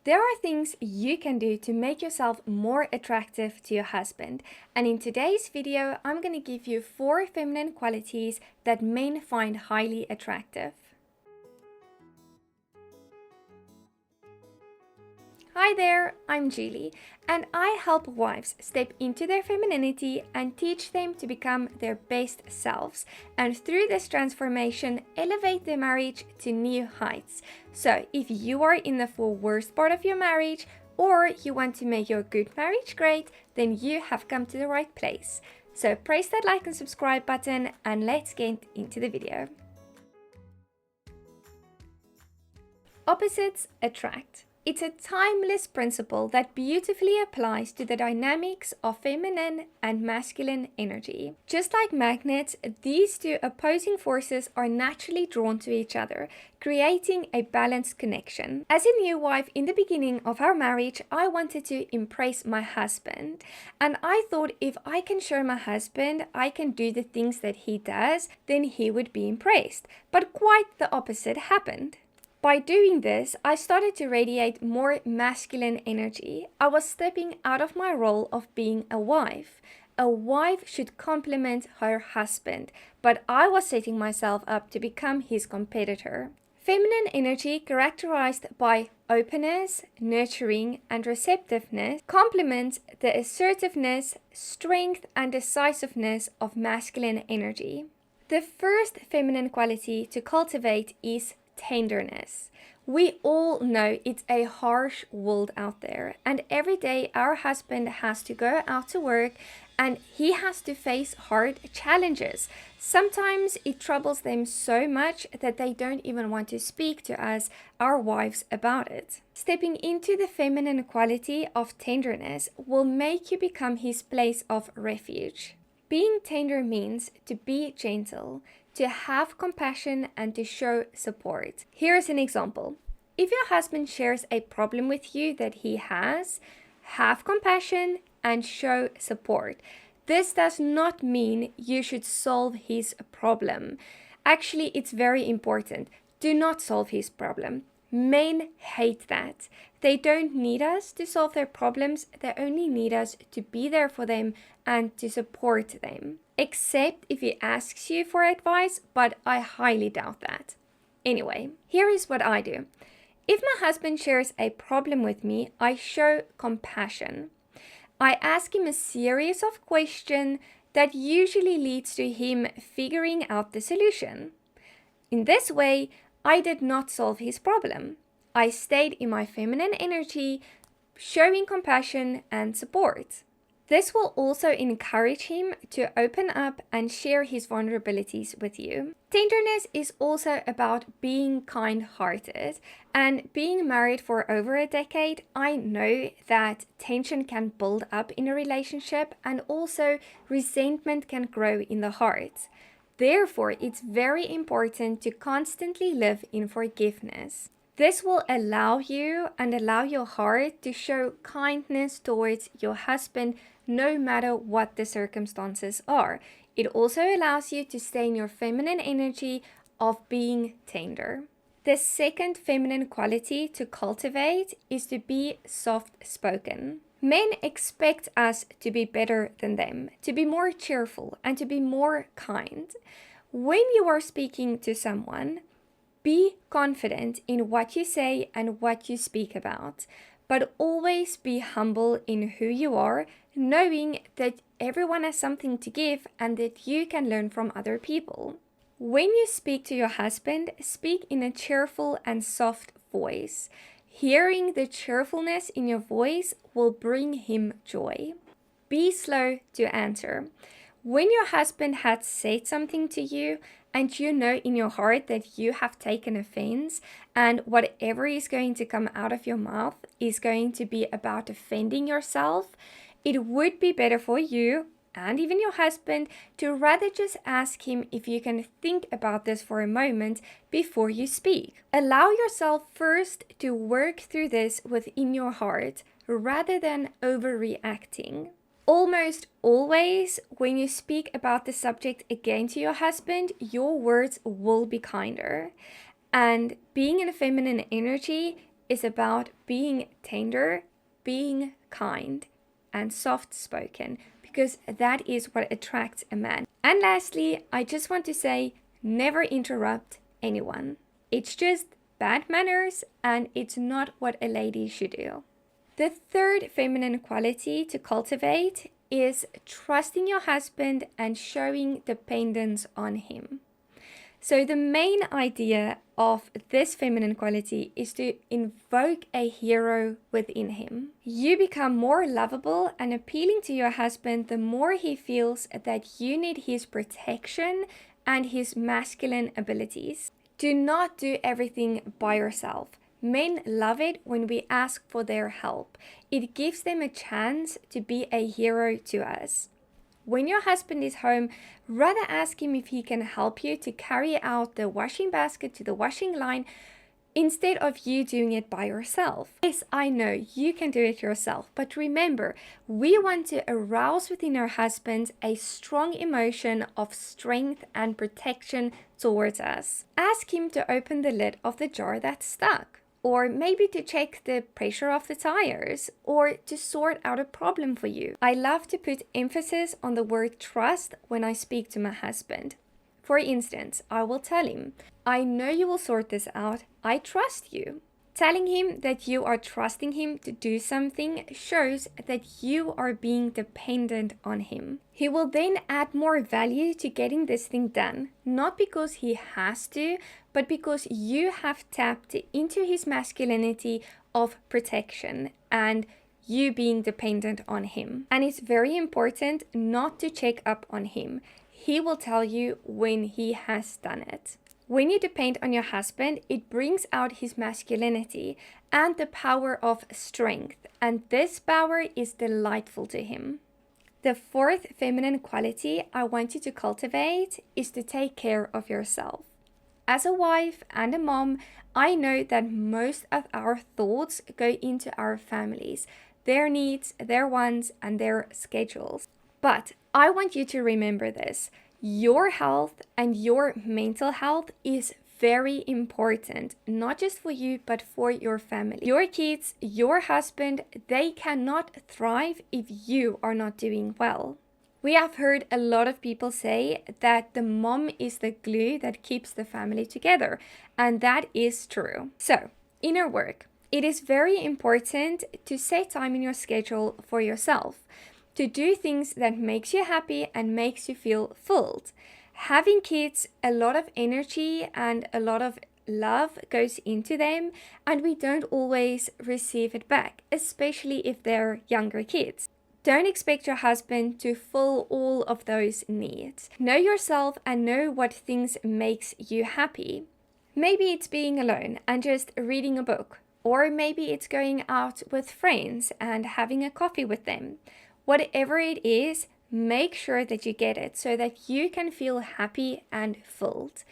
There are things you can do to make yourself more attractive to your husband, and in today's video, I'm going to give you 4 feminine qualities that men find highly attractive. Hi there, I'm Julie, and I help wives step into their femininity and teach them to become their best selves, and through this transformation, elevate their marriage to new heights. So, if you are in the worst part of your marriage, or you want to make your good marriage great, then you have come to the right place. So, press that like and subscribe button, and let's get into the video. Opposites attract. It's a timeless principle that beautifully applies to the dynamics of feminine and masculine energy. Just like magnets, these two opposing forces are naturally drawn to each other, creating a balanced connection. As a new wife in the beginning of our marriage, I wanted to impress my husband. And I thought if I can show my husband I can do the things that he does, then he would be impressed. But quite the opposite happened. By doing this, I started to radiate more masculine energy. I was stepping out of my role of being a wife. A wife should complement her husband, but I was setting myself up to become his competitor. Feminine energy, characterized by openness, nurturing, and receptiveness, complements the assertiveness, strength, and decisiveness of masculine energy. The first feminine quality to cultivate is tenderness. We all know it's a harsh world out there, and every day our husband has to go out to work and he has to face hard challenges. Sometimes it troubles them so much that they don't even want to speak to us, our wives, about it. Stepping into the feminine quality of tenderness will make you become his place of refuge. Being tender means to be gentle, to have compassion, and to show support. Here's an example. If your husband shares a problem with you that he has, have compassion and show support. This does not mean you should solve his problem. Actually, it's very important. Do not solve his problem. Men hate that. They don't need us to solve their problems, they only need us to be there for them and to support them. Except if he asks you for advice, but I highly doubt that. Anyway, here is what I do. If my husband shares a problem with me, I show compassion. I ask him a series of questions that usually leads to him figuring out the solution. In this way, I did not solve his problem. I stayed in my feminine energy, showing compassion and support. This will also encourage him to open up and share his vulnerabilities with you. Tenderness is also about being kind-hearted, and being married for over a decade, I know that tension can build up in a relationship and also resentment can grow in the heart. Therefore, it's very important to constantly live in forgiveness. This will allow you and allow your heart to show kindness towards your husband no matter what the circumstances are. It also allows you to stay in your feminine energy of being tender. The second feminine quality to cultivate is to be soft-spoken. Men expect us to be better than them, to be more cheerful, and to be more kind. When you are speaking to someone, be confident in what you say and what you speak about, but always be humble in who you are, knowing that everyone has something to give and that you can learn from other people. When you speak to your husband, speak in a cheerful and soft voice. Hearing the cheerfulness in your voice will bring him joy. Be slow to answer. When your husband has said something to you and you know in your heart that you have taken offense and whatever is going to come out of your mouth is going to be about defending yourself, it would be better for you and even your husband to rather just ask him if you can think about this for a moment before you speak. Allow yourself first to work through this within your heart rather than overreacting. Almost always, when you speak about the subject again to your husband, your words will be kinder. And being in a feminine energy, is about being tender, being kind, and soft-spoken, because that is what attracts a man. And lastly, I just want to say, never interrupt anyone. It's just bad manners, and it's not what a lady should do. The third feminine quality to cultivate is trusting your husband and showing dependence on him. So the main idea of this feminine quality is to invoke a hero within him. You become more lovable and appealing to your husband the more he feels that you need his protection and his masculine abilities. Do not do everything by yourself. Men love it when we ask for their help. It gives them a chance to be a hero to us. When your husband is home, rather ask him if he can help you to carry out the washing basket to the washing line instead of you doing it by yourself. Yes, I know you can do it yourself, but remember, we want to arouse within our husbands a strong emotion of strength and protection towards us. Ask him to open the lid of the jar that's stuck, or maybe to check the pressure of the tires, or to sort out a problem for you. I love to put emphasis on the word trust when I speak to my husband. For instance, I will tell him, I know you will sort this out, I trust you. Telling him that you are trusting him to do something shows that you are being dependent on him. He will then add more value to getting this thing done, not because he has to, but because you have tapped into his masculinity of protection and you being dependent on him. And it's very important not to check up on him. He will tell you when he has done it. When you depend on your husband, it brings out his masculinity and the power of strength, and this power is delightful to him. The fourth feminine quality I want you to cultivate is to take care of yourself. As a wife and a mom, I know that most of our thoughts go into our families, their needs, their wants, and their schedules. But I want you to remember this. Your health and your mental health is very important, not just for you, but for your family. Your kids, your husband, they cannot thrive if you are not doing well. We have heard a lot of people say that the mom is the glue that keeps the family together, and that is true. So, inner work. It is very important to set time in your schedule for yourself, to do things that makes you happy and makes you feel fulfilled. Having kids, a lot of energy and a lot of love goes into them, and we don't always receive it back, especially if they're younger kids. Don't expect your husband to fill all of those needs. Know yourself and know what things makes you happy. Maybe it's being alone and just reading a book, or maybe it's going out with friends and having a coffee with them. Whatever it is, make sure that you get it so that you can feel happy and filled.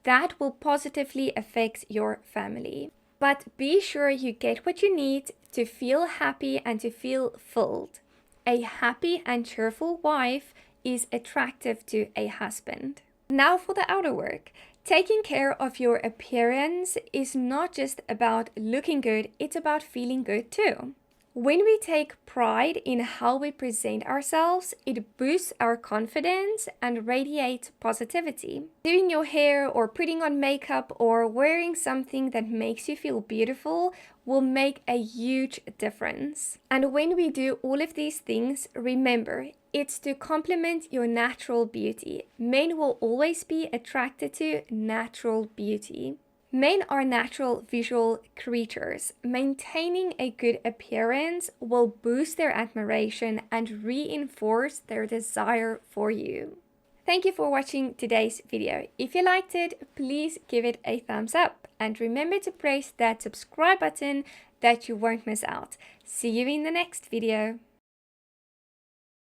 That will positively affect your family. But be sure you get what you need to feel happy and to feel filled. A happy and cheerful wife is attractive to a husband. Now for the outer work. Taking care of your appearance is not just about looking good, it's about feeling good too. When we take pride in how we present ourselves, it boosts our confidence and radiates positivity. Doing your hair or putting on makeup or wearing something that makes you feel beautiful will make a huge difference. And when we do all of these things, remember, it's to complement your natural beauty. Men will always be attracted to natural beauty. Men are natural visual creatures. Maintaining a good appearance will boost their admiration and reinforce their desire for you. Thank you for watching today's video. If you liked it, please give it a thumbs up and remember to press that subscribe button that you won't miss out. See you in the next video.